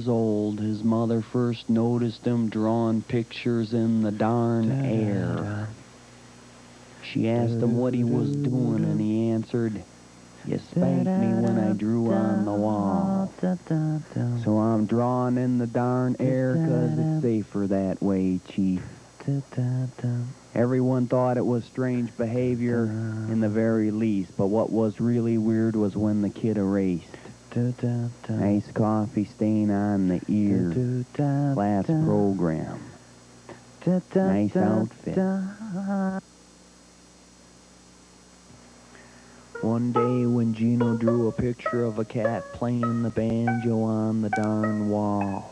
years old, his mother first noticed him drawing pictures in the darn air. She asked him what he was doing, and he answered, "You spanked me when I drew on the wall. So I'm drawing in the darn air 'cause it's safer that way, Chief." Everyone thought it was strange behavior in the very least, but what was really weird was when the kid erased. Nice coffee stain on the ear. Class program. Nice outfit. One day when Gino drew a picture of a cat playing the banjo on the darn wall,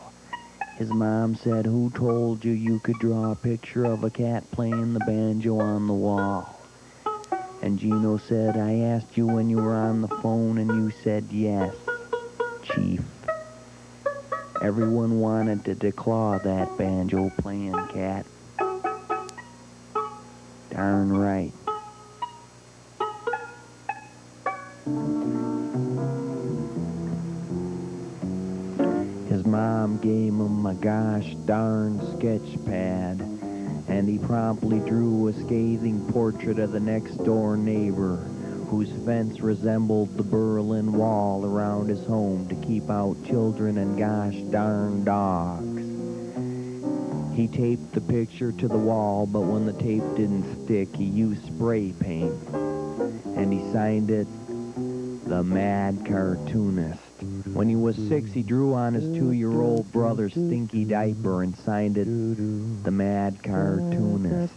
his mom said, "Who told you you could draw a picture of a cat playing the banjo on the wall?" And Gino said, "I asked you when you were on the phone and you said yes, Chief." Everyone wanted to declaw that banjo-playing cat. Darn right. His mom gave him a gosh darn sketch pad, and he promptly drew a scathing portrait of the next-door neighbor, whose fence resembled the Berlin Wall around his home to keep out children and gosh darn dogs. He taped the picture to the wall, but when the tape didn't stick, he used spray paint, and he signed it The Mad Cartoonist. When he was 6, he drew on his 2-year-old brother's stinky diaper and signed it The Mad Cartoonist.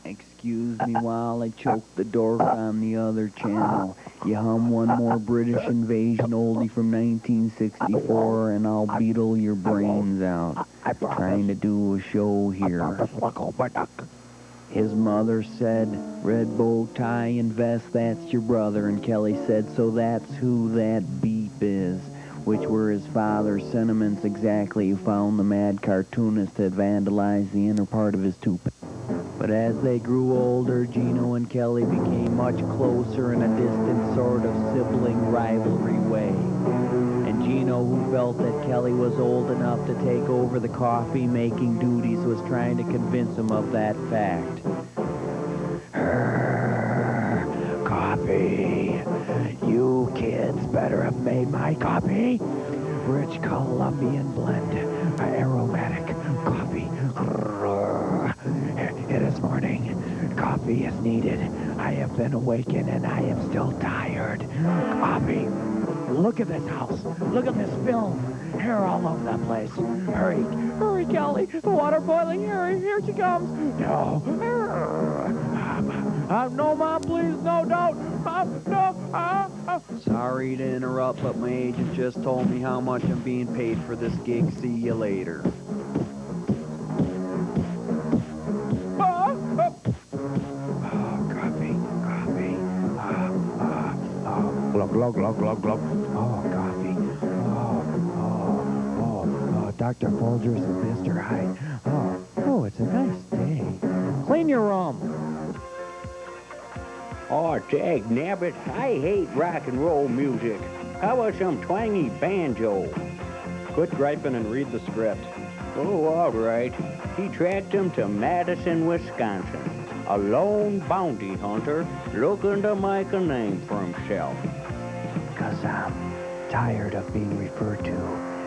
Excuse me while I choke the dork on the other channel. You hum one more British invasion oldie from 1964 and I'll beetle your brains out. Trying to do a show here. His mother said, "Red bow tie and vest, that's your brother." And Kelly said, "So that's who that beep is," which were his father's sentiments exactly. Who found the Mad Cartoonist had vandalized the inner part of his toupee. But as they grew older, Gino and Kelly became much closer in a distant sort of sibling rivalry way. And Gino, who felt that Kelly was old enough to take over the coffee-making duties, was trying to convince him of that fact. Coffee. You kids better have made my coffee. Rich Colombian blend. Aromatic coffee. It is morning. Coffee is needed. I have been awakened and I am still tired. Coffee. Look at this house. Look at this film. Hair all over the place. Hurry. Hurry, Kelly. The water boiling. Hurry. Here she comes. No. No, Mom, please. No, don't. No. Sorry to interrupt, but my agent just told me how much I'm being paid for this gig. See you later. Glug, glug, glug, glug. Oh, coffee. Dr. Folgers and Mr. Hyde. Oh, it's a nice day. Clean your room. Oh, dag nabbit, I hate rock and roll music. How about some twangy banjo? Quit griping and read the script. Oh, all right. He tracked him to Madison, Wisconsin. A lone bounty hunter looking to make a name for himself. 'Cause I'm tired of being referred to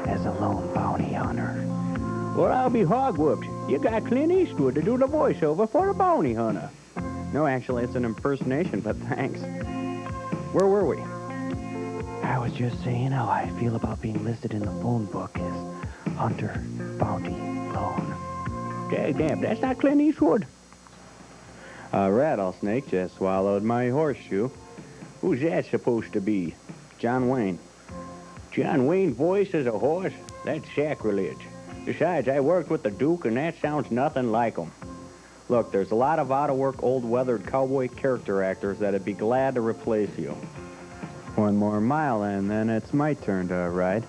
as a lone bounty hunter. Well, I'll be hog-whooped. You got Clint Eastwood to do the voiceover for a bounty hunter. No, actually, it's an impersonation, but thanks. Where were we? I was just saying how I feel about being listed in the phone book as hunter, bounty, lone. Damn, that's not Clint Eastwood. A rattlesnake just swallowed my horseshoe. Who's that supposed to be? John Wayne. John Wayne voice as a horse? That's sacrilege. Besides, I worked with the Duke, and that sounds nothing like him. Look, there's a lot of out-of-work, old-weathered cowboy character actors that'd be glad to replace you. One more mile, and then it's my turn to ride.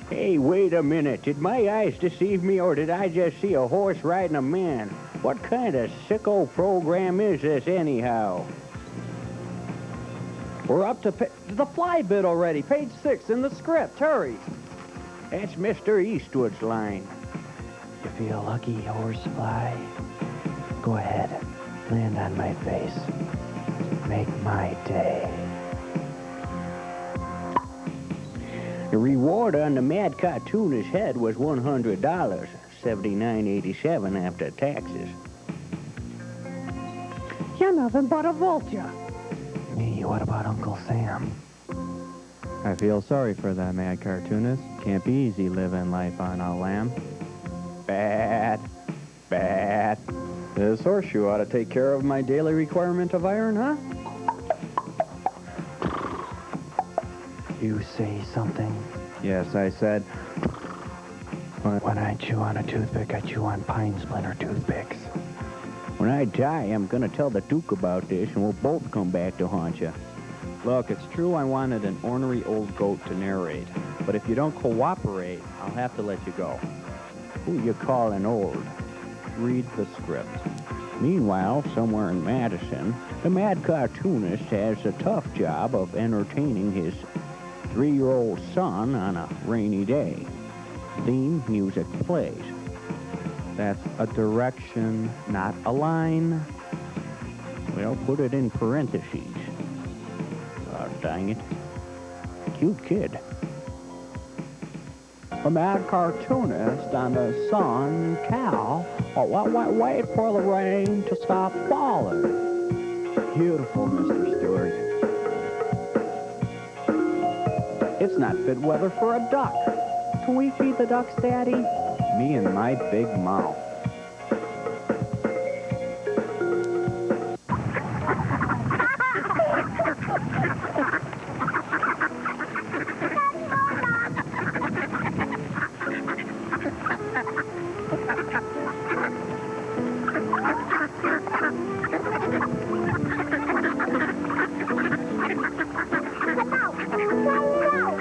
Hey, wait a minute. Did my eyes deceive me, or did I just see a horse riding a man? What kind of sicko program is this, anyhow? We're up to the fly bit already. Page 6 in the script. Hurry. That's Mr. Eastwood's line. You feel lucky, horsefly? Go ahead. Land on my face. Make my day. The reward on the Mad Cartoonist's head was $100, $79.87 after taxes. You're nothing but a vulture. Me, what about Uncle Sam? I feel sorry for that mad cartoonist. Can't be easy living life on a lamb. Bad. Bad. This horseshoe ought to take care of my daily requirement of iron, huh? You say something? Yes, I said. When I chew on a toothpick, I chew on pine splinter toothpicks. When I die, I'm gonna tell the Duke about this, and we'll both come back to haunt you. Look, it's true I wanted an ornery old goat to narrate, but if you don't cooperate, I'll have to let you go. Who you calling old? Read the script. Meanwhile, somewhere in Madison, the Mad Cartoonist has the tough job of entertaining his 3-year-old son on a rainy day. Theme music plays. That's a direction, not a line. Well, put it in parentheses. Oh, dang it. Cute kid. A mad cartoonist and a son, Cal, wait for the rain to stop falling. Beautiful, Mr. Stewart. It's not fit weather for a duck. Can we feed the ducks, Daddy? Me and my big mouth.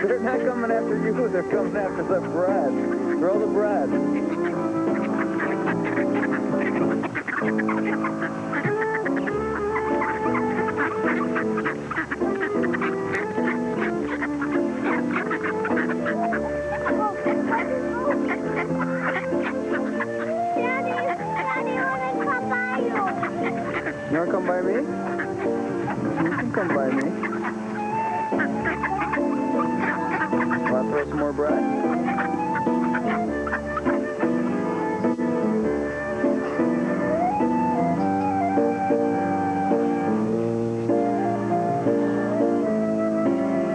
They're not coming after you, they're coming after the bread. Throw the bread. Daddy, I want to come by you. You want to come by me? You can come by me. Want to throw some more bread?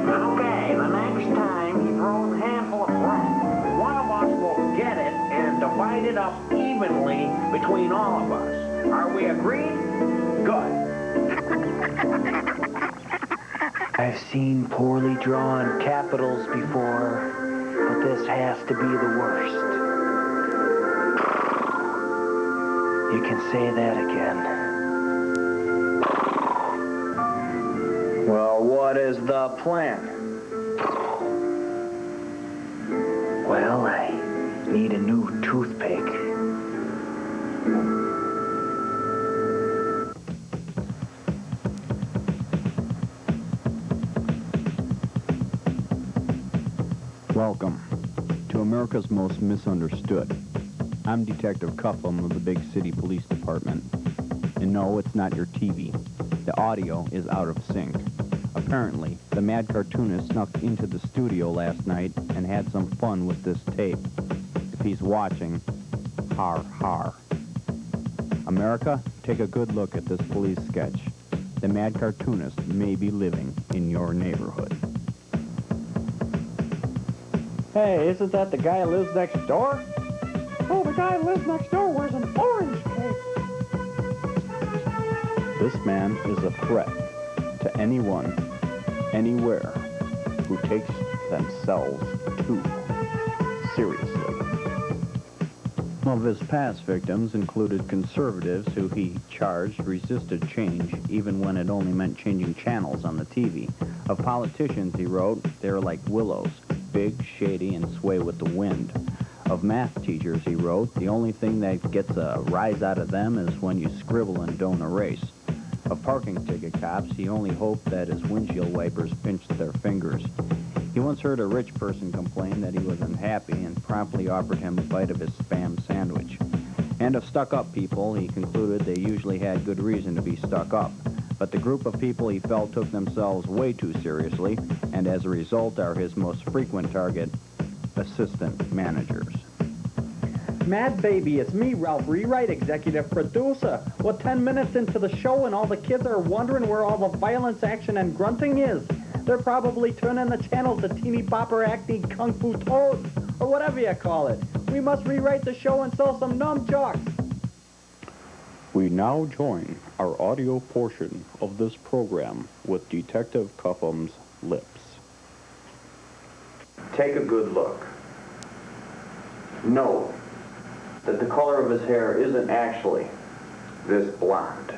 Okay, the next time he throws a handful of bread, one of us will get it and divide it up evenly between all of us. Are we agreed? Good. I've seen poorly drawn capitals before, but this has to be the worst. You can say that again. Well, what is the plan? Well, I need a new toothpick. Welcome to America's Most Misunderstood. I'm Detective Cuffham of the Big City Police Department. And no, it's not your TV. The audio is out of sync. Apparently, the mad cartoonist snuck into the studio last night and had some fun with this tape. If he's watching, har har. America, take a good look at this police sketch. The mad cartoonist may be living in your neighborhood. Hey, isn't that the guy who lives next door? Oh, the guy who lives next door wears an orange cape. This man is a threat to anyone, anywhere, who takes themselves too seriously. Some of his past victims included conservatives who he charged resisted change even when it only meant changing channels on the TV. Of politicians, he wrote, they're like willows, big, shady, and sway with the wind. of math teachers, he wrote. The only thing that gets a rise out of them is when you scribble and don't erase. Of parking ticket cops, he only hoped that his windshield wipers pinched their fingers. He once heard a rich person complain that he was unhappy and promptly offered him a bite of his Spam sandwich. And of stuck-up people, he concluded they usually had good reason to be stuck up. But the group of people he felt took themselves way too seriously, and as a result are his most frequent target, assistant managers. Mad Baby, it's me, Ralph Rewrite, executive producer. We're 10 minutes into the show and all the kids are wondering where all the violence, action, and grunting is. They're probably turning the channel to teeny bopper acting kung fu toads, or whatever you call it. We must rewrite the show and sell some nunchucks. We now join our audio portion of this program with Detective Cuffham's lips. Take a good look. Note that the color of his hair isn't actually this blonde.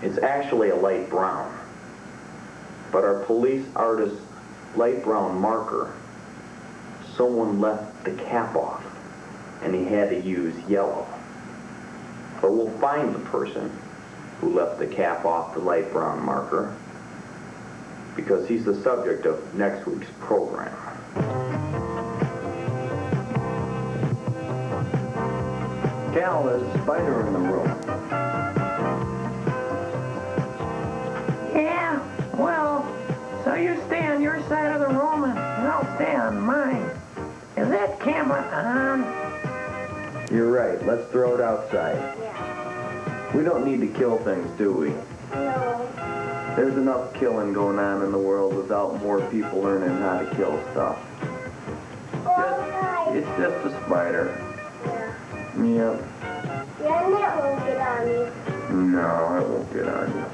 It's actually a light brown. But our police artist's light brown marker, someone left the cap off, and he had to use yellow. But we'll find the person who left the cap off the light brown marker, because he's the subject of next week's program. Cal, there's a spider in the room. Yeah, well, so you stay on your side of the room and I'll stay on mine. Is that camera on? You're right. Let's throw it outside. Yeah. We don't need to kill things, do we? No. There's enough killing going on in the world without more people learning how to kill stuff. Alright. It's just a spider. Yeah. Yep. Yeah, and that won't get on you. No, it won't get on you.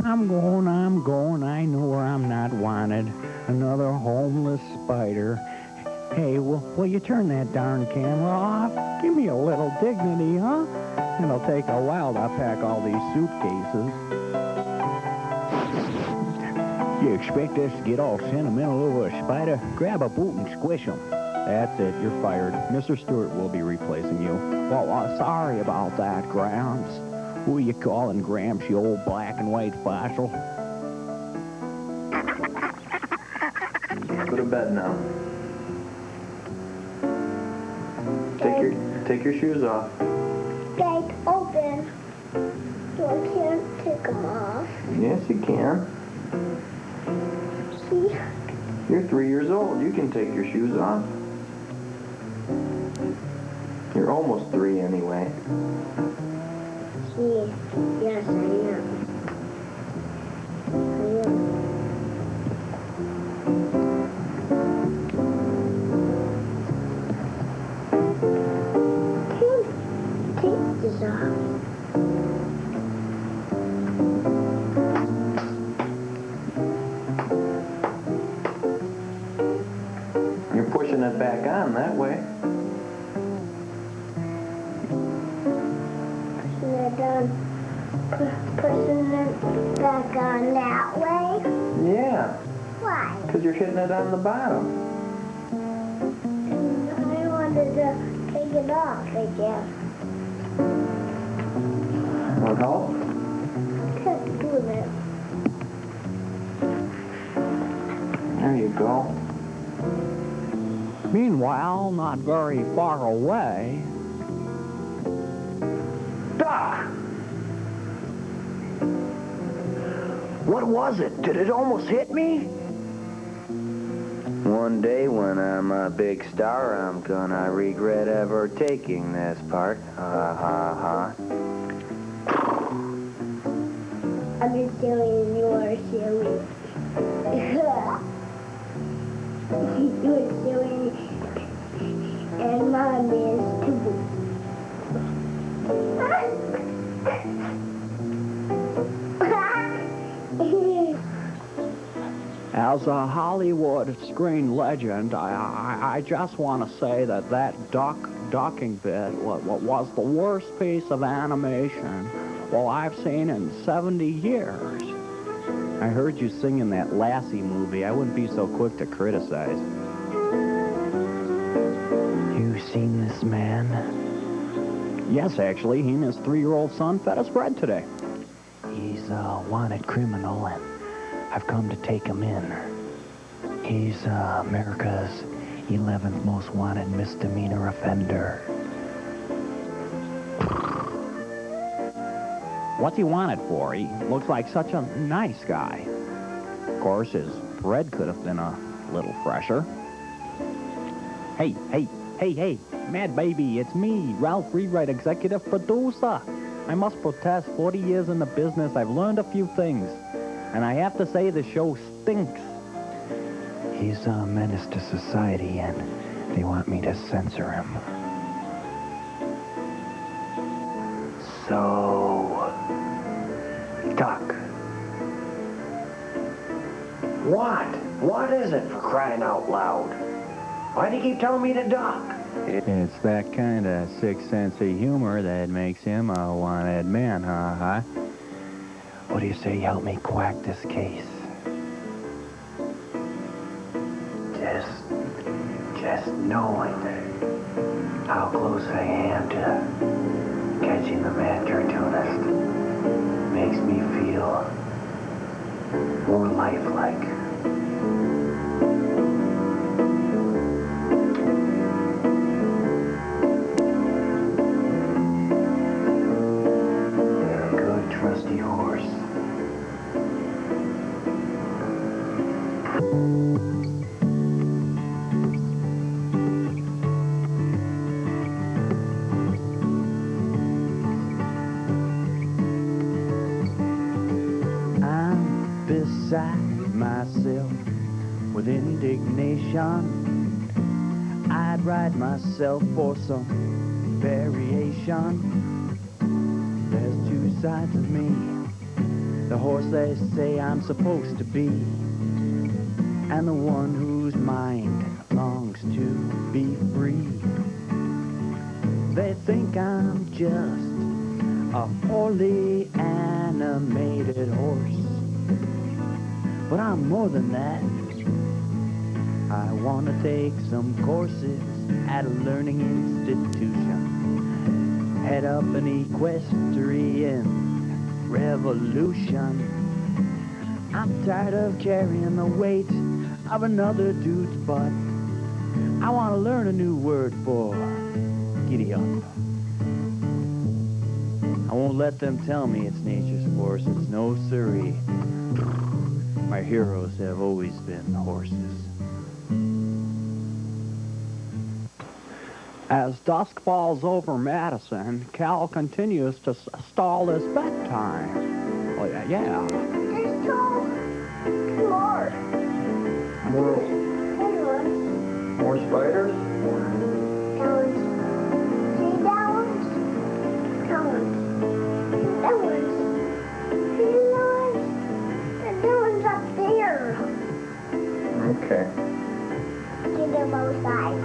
I'm going, I know where I'm not wanted. Another homeless spider. Hey, will you turn that darn camera off? Give me a little dignity, huh? It'll take a while to pack all these suitcases. You expect us to get all sentimental over a spider? Grab a boot and squish him. That's it, you're fired. Mr. Stewart will be replacing you. Well, sorry about that, Gramps. Who you calling Gramps, you old black and white fossil? Go to bed now. Take your shoes off. Gate open. So I can't take them off. Yes, you can. See? You're 3 years old. You can take your shoes off. You're almost 3 anyway. See? Yes, I am. I am. Take this off. You're pushing it back on that way. Pushing it down. Pushing it back on that way. Yeah, Why? because you're hitting it on the bottom. I wanted to take it off, I guess. Want help? Can't do that. There you go. Meanwhile, not very far away... Doc! What was it? Did it almost hit me? One day when I'm a big star, I'm gonna regret ever taking this part. Ha ha ha. I'm just silly and you're silly. You're silly and Mom is too. As a Hollywood screen legend, I just want to say that ducking bit was the worst piece of animation, well, I've seen in 70 years. I heard you sing in that Lassie movie. I wouldn't be so quick to criticize. You seen this man? Yes, actually, he and his 3-year-old son fed us bread today. He's a wanted criminal, and I've come to take him in. He's America's 11th most wanted misdemeanor offender. What's he wanted for? He looks like such a nice guy. Of course, his bread could have been a little fresher. Hey, Mad Baby, it's me, Ralph Rewrite, executive producer. I must protest. 40 years in the business, I've learned a few things. And I have to say, the show stinks. He's a menace to society, and they want me to censor him. So, Duck. What? What is it, for crying out loud? Why do you keep telling me to duck? It's that kind of sick sense of humor that makes him a wanted man, huh? What do you say you help me quack this case? Just knowing how close I am to catching the mad cartoonist makes me feel more lifelike. Good trusty horse. Beside myself with indignation, I'd ride myself for some variation. There's two sides of me, the horse they say I'm supposed to be, and the one whose mind longs to be free. They think I'm just a poorly animated horse, but I'm more than that. I want to take some courses at a learning institution, head up an equestrian revolution. I'm tired of carrying the weight of another dude's butt. I want to learn a new word for giddy up. I won't let them tell me it's nature's forces. No siree. My heroes have always been horses. As dusk falls over Madison, Cal continues to stall his bedtime. Oh, yeah. There's two more. More spiders? Downwards. See downwards? Downwards. Downwards. See downwards? And downwards up there. Okay. See them both sides.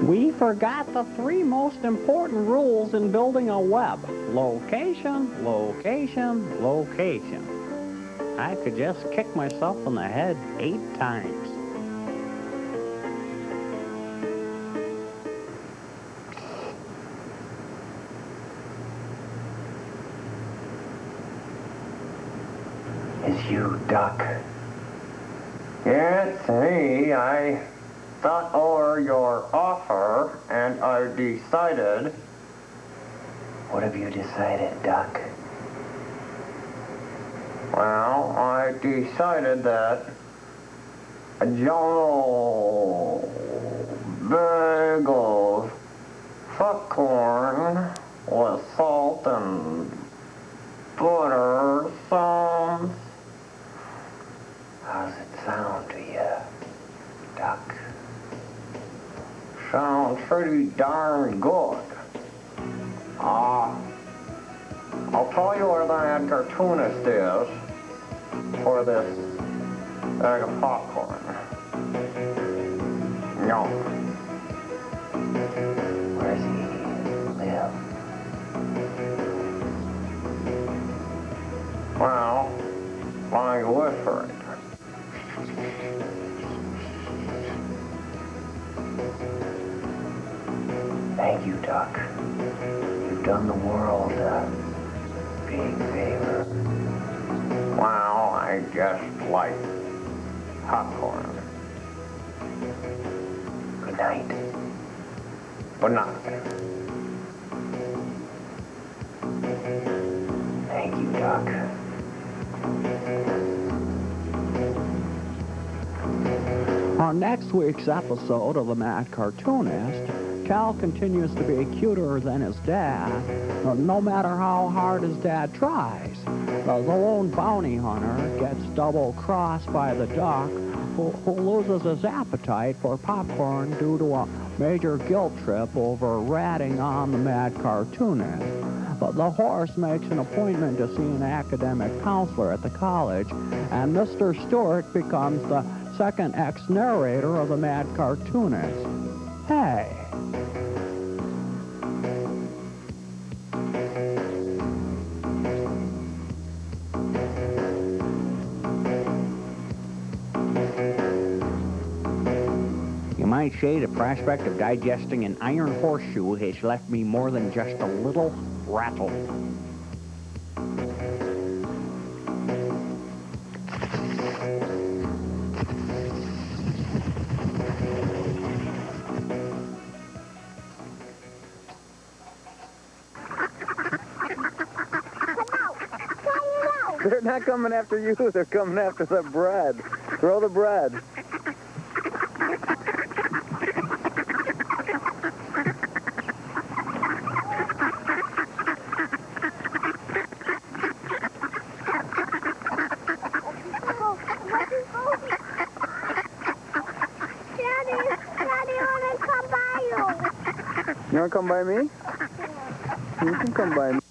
We forgot the 3 most important rules in building a web. Location, location, location. I could just kick myself in the head 8 times. It's you, Duck. Yeah, it's me. I thought over your offer, and I decided... What have you decided, Duck? Well, I decided that a jumbo bag of popcorn with salt and butter sauce. How's it sound to you, Duck? Sounds pretty darn good. I'll tell you where that cartoonist is for this bag of popcorn. No. take a word for it. Thank you, Duck. You've done the world a big favor. Well, I just like popcorn. Good night. Good night. Thank you, Duck. On next week's episode of The Mad Cartoonist, Cal continues to be cuter than his dad, no matter how hard his dad tries. The lone bounty hunter gets double-crossed by the duck, who loses his appetite for popcorn due to a major guilt trip over ratting on the Mad Cartoonist. But the horse makes an appointment to see an academic counselor at the college, and Mr. Stewart becomes the second ex-narrator of the Mad Cartoonist. Hey! You might say the prospect of digesting an iron horseshoe has left me more than just a little rattled. They're not coming after you, they're coming after the bread. Throw the bread. Daddy, I want to come by you. You want to come by me? You can come by me.